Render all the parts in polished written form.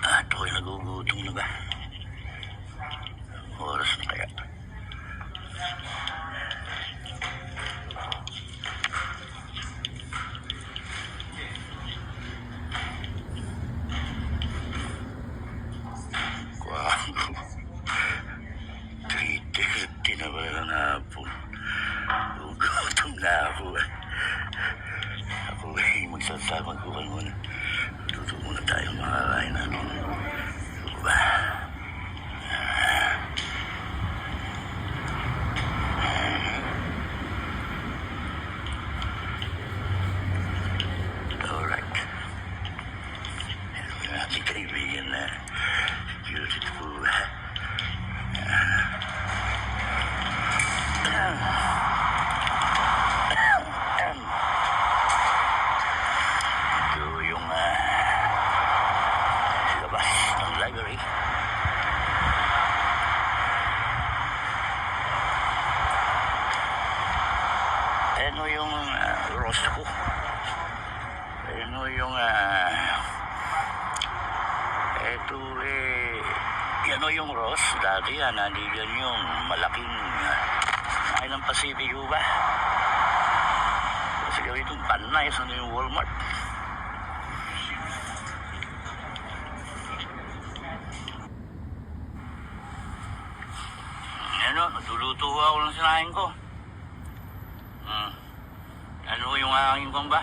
Ako'y nagugutom na ba? Oras na kaya? Wow. 3:30 na ba ng hapon? Gugutom na ako. Ako ay magsasabang ko muna. Tuto muna tayo makakain natin. Ba? Alright. Ang ating kaibigan na beautiful. Ito yung labas ng library. Ano yung roast ko? Ano yung eto ano yung roast? Dati nandiyan yung malaking Island Pacific ba? Kasi gawin itong panay sa yung Walmart. Ano, nagluluto ako ng sinahin ko. Ano yung aking ba?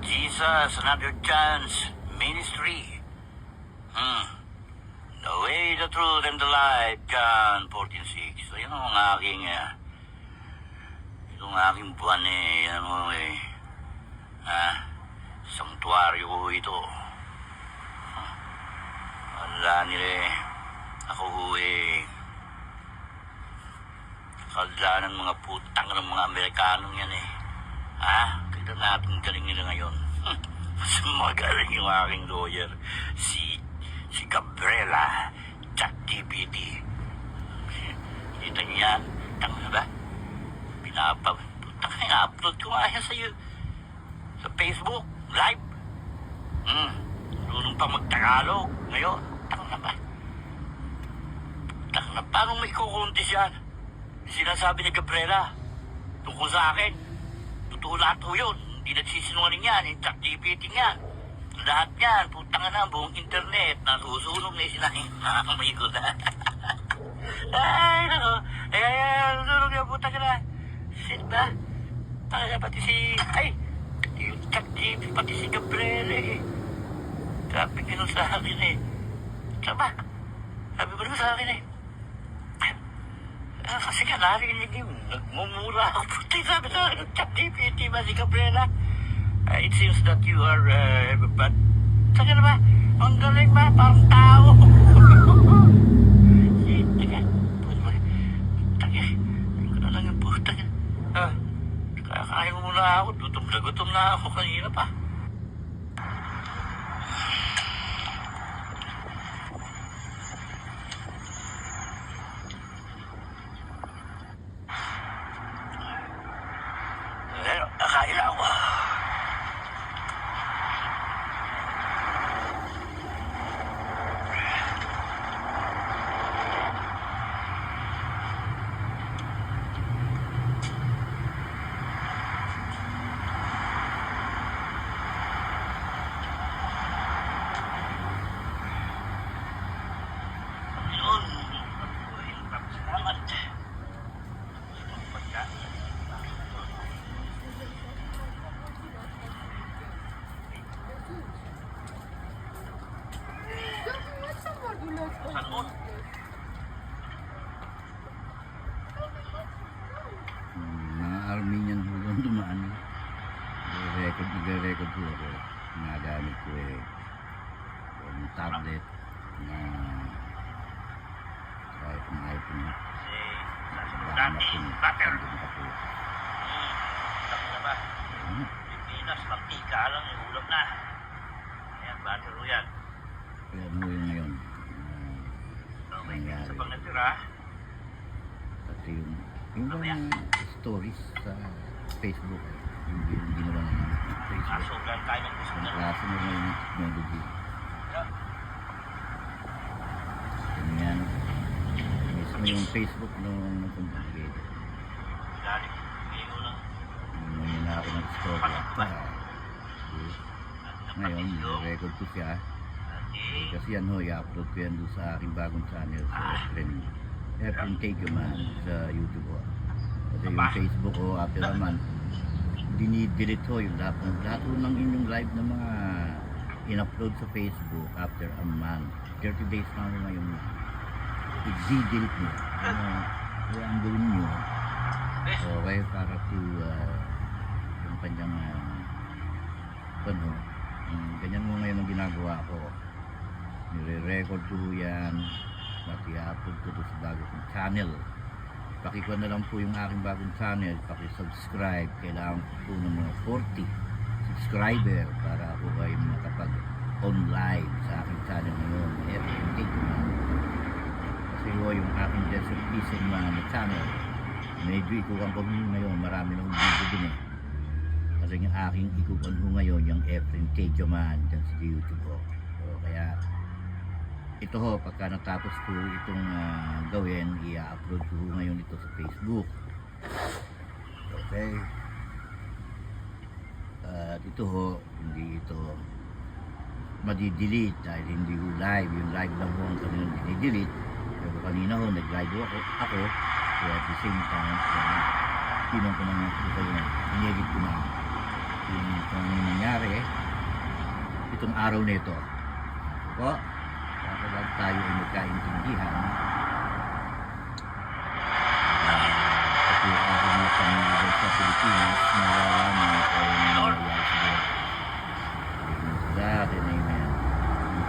Jesus, Another Chance Ministry. The way, the truth, and the life, John 14:6. So, yun ang aking, itong aking buwan sanktuaryo ko ito. Wala nila ako kalda ng mga putang ng mga Amerikanong yan Kita natin galing nila ngayon. Mas magaling yung aking lawyer, si Gabriela ChatGPT. Kita niya, tanga ba? Upload ko nga siya sa Facebook, live. Tulong pa mag-Tagalog. Ngayon, tanga ba? Tanga, paano may kukuntis yan? Sinasabi ni Gabriela tungkol sa akin. Totoo lahat ko yun. Hindi nagsisinungaling yan. Yung ChatGPT yan. Lahat yan. Putang na buong internet. Nasusunog na yung sinahin. May ko na. Ay, nako. Nasusunog na putang na. Shit ba? Taka pati yung ChatGPT, pati si Gabriela Sabi ko nun sa akin Sama. Sabi ko nun sa akin kasi ka narinig yung nagmumura ako. Puti sabi sa akin, ChatGPT ba si Gabriela? It seems that you are, but, saka na ba? Ang galing ba? Parang tao. Taga, hindi ko na lang yung puta. Kakain mo muna ako. Gutom na ako kanina pa. Kakain ako. nagre-record po ako. Ginagamit ko yung tablet na kahit ng iPhone. Kasi sasagot Dahil natin, na butter. po ako. Tapos na ba? Pilipinas, mantika lang, yung ulam na. Ayan, butter ho yan. Kaya mo yung ngayon. Okay, Nangyari. sa pang natira, Kasi yung bang stories sa Facebook, yung ginawa ng Facebook. masogan tayo ng gusto Ang na. klase mo ngayon ng technology. Yeah. Ganyan. Mismo yung Facebook nung nagkumpagay. Galing, bigay ko lang. Ngayon na ako nag-store. Ngayon, record ko siya. Kasi yan ho, i-upload ko yan doon sa aking bagong channel sa Efren Tegoman sa YouTube ho. Kasi yung Facebook ho, after a month, dinidelete ho yung lahat ho ng inyong live na mga in-upload sa Facebook after a month. 30 days na ho ngayon. I-delete nyo. Kaya ang gawin nyo, okay, para to yung kanyang ganyan mo ngayon ang ginagawa ko. Nire-record ko yan at i-upload ko sa bagong kong channel. Pakikuha na lang po yung aking bagong channel, pakisubscribe. Kailangan ko po ng mga 40 subscriber para ako ay makapag-on live sa aking channel ngayon. Everything man. Kasi yung aking Desert Piso man na channel, medyo ikukan ko ngayon, marami na video din eh. Kasi yung aking ikukan ko ngayon, yung Efren Tejoman dyan sa YouTube ko. So, kaya ito ho, pagka natapos ko itong gawin, i-upload ko ngayon ito sa Facebook. Okay. At ito ho, hindi ito madidelete dahil hindi ho live. Yung live lang ho ang kanilang dinidelete. Pero kanina ho, nag-live ako. So at the same time, pinong ko naman ito kayo na. Inedit ko na. Yung kung nangyari, itong araw na ito. Po, kapag tayo ay magkaintindihan, kasi ako mga pamilya sa Pilipinas, nalalaman ko yung nangyayari sa buhay. Sa atin ay may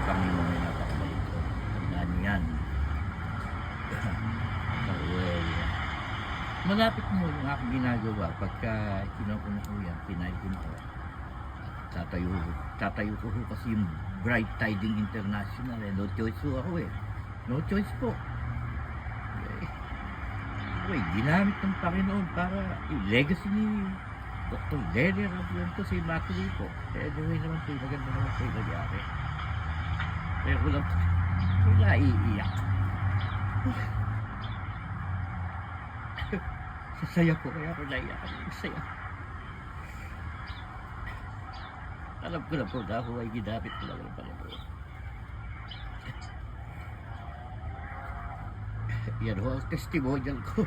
Panginoon ay napakabait ko. Tandaan niyo yan. Well, malapit mo yung aking ginagawa pagka kinukuha ko yan, pinaikon ko. Tatayo ko kasi yung Bright Tiding International no choice po ako no choice po ginamit ng Panginoon para yung legacy ni Dr. Lenny Rabionto sa Immaculate po anyway naman po maganda naman po yung nagyari pero ko lang wala iiyak sasaya po kaya ako naiyak masaya. Alam ko na po na ako ay ginamit ko lang ng Panginoon. Yan ho ang testimonial ko.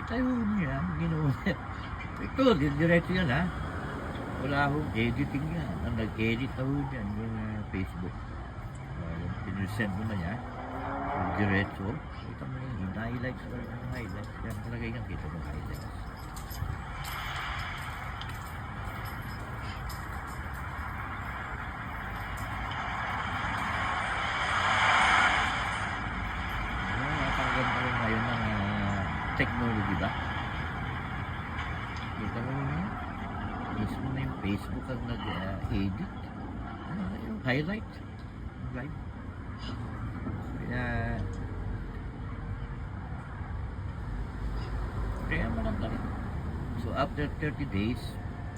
Tayo niya, ginawa niya. Ito, diretso yan ha. Wala akong editing yan. Ang nag-edit ako dyan, yung Facebook. Yung pinresent mo na niya. Yung diretso. Ito mo yung highlights. Yung highlights. Yan talaga yung kita mo highlights. Napakaganda rin ngayon ng technology ba? Kita mo na mismo na yung Facebook ang nag-edit yung highlight live kaya maganda rin so after 30 days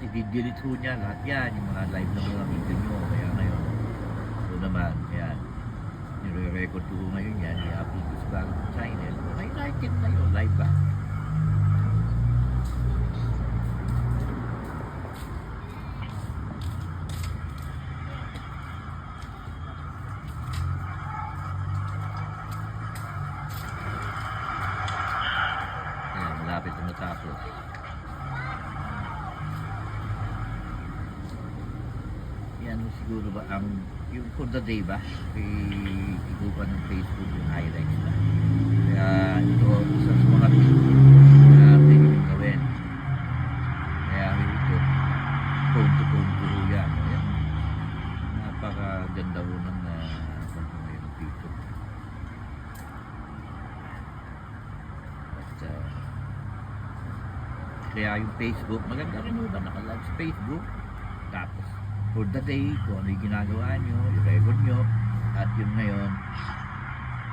i-delete ho niya lahat yan, yung mga live na mga video nyo. Kaya ngayon, so naman, ayan, nire-record ko ngayon yan, i-upload ko sa bagong channel. Highlighted na yun, live ba? Ayan, malapit na matapos. Yan siguro ba ang yung for the day ba? Igupan ng Facebook yung highlights na. Kaya ito isa sa mga tips na pwede yung gawin. Kaya ito phone to yan. Ayan. Napakaganda ho ng ngayon ng Facebook. At kaya yung Facebook, maganda rin ho ba nakalive sa Facebook? Tapos for the day, kung ano yung ginagawa nyo, i-record nyo, at yun ngayon,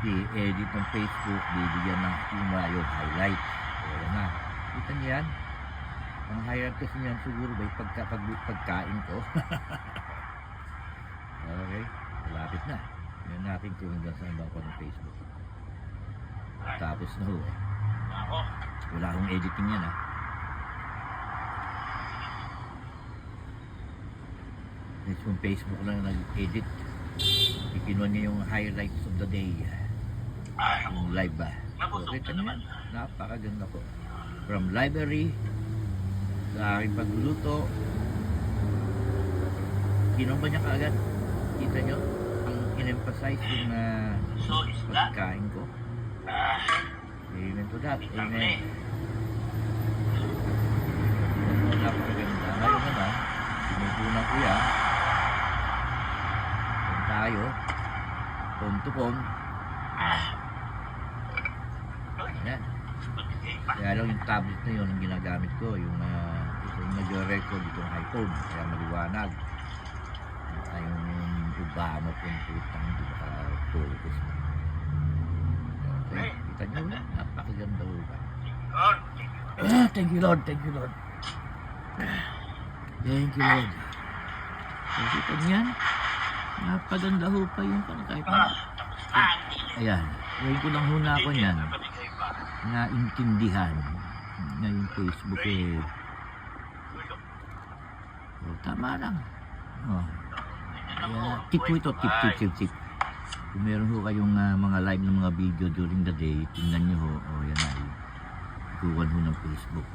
i-edit ng Facebook, bibigyan ng yung highlight. So, yan na. Kita nyo yan? Ang highlight kasi niyan siguro ba yung pagkain ko. Okay, malapit na. Yan natin kung hanggang saan ba ako ng Facebook. Tapos na ho. Wala akong editing yan Yung Facebook lang nag-edit. Ikinuha niya yung highlights of the day. Yung live ba? So, kita niyo yan. Napakaganda po. From library, sa aking pagluluto. Kinuha ba niya kaagad? Kita niyo? Ang in-emphasize yung pagkain ko. Amen to that. Amen. Napakaganda. Ngayon naman, sinupunan ko yan. Tayo phone to phone. Ayan. Kaya lang yung tablet na yun ang ginagamit ko, yung ito yung nag-record itong iPhone, kaya maliwanag. Yung Obama pong putang hindi maka-focus. Okay, kita nyo na, napakaganda ho ba? Thank you Lord, thank you Lord. Thank you Lord. So, kita nyo yan? Napaganda ho pa yung kahit na. Ayan. Ngayon ko lang huna ako niyan. Naintindihan na yung Facebook tama lang. Kaya, tip ho ito. Tip. Kung meron ho kayong mga live ng mga video during the day, tingnan nyo ho. Yan na. Ikuwan ho ng Facebook.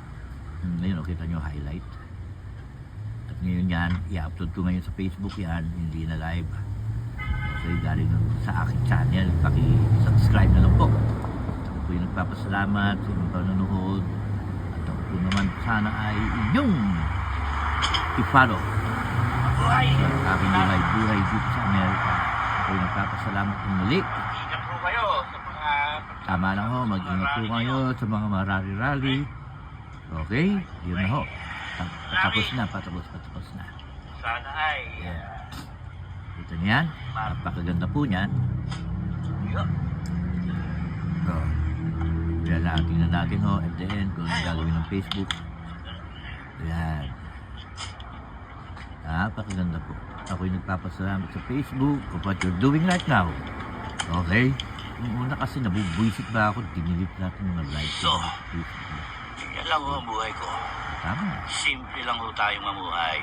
Ngayon, kita nyo highlight. Ngayon yan, i-upload ko ngayon sa Facebook yan, hindi na live. Okay, galing sa aking channel, paki-subscribe na lang po. Ako po yung nagpapasalamat sa inyong panonood. At ako po naman sana ay inyong i-follow sa aking buhay dito sa Amerika. Ako yung nagpapasalamat ng muli. Ingat po kayo sa mga... Tama lang ho, mag-ingat po kayo sa mga marari-rally. Okay, yun na ho. Patapos na. Sana ay... Ito niyan. Napakaganda po niyan. So, tingnan natin ho at the end kung ano gagawin ng Facebook. Ayan. Napakaganda po. Ako yung nagpapasalamat sa Facebook of what you're doing right now. Okay? Yung una kasi nabubwisit ba ako, dinilit natin mga live ko sa Facebook. Yan lang ho ang buhay ko. Tama. Simple lang ho tayong mamuhay.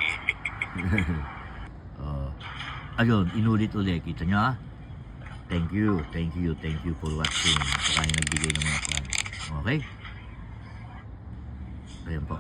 Ayun, inulit-ulit. Kita nyo Thank you for watching. Saka yung nagbigay ng mga plan. Okay? Ayan po.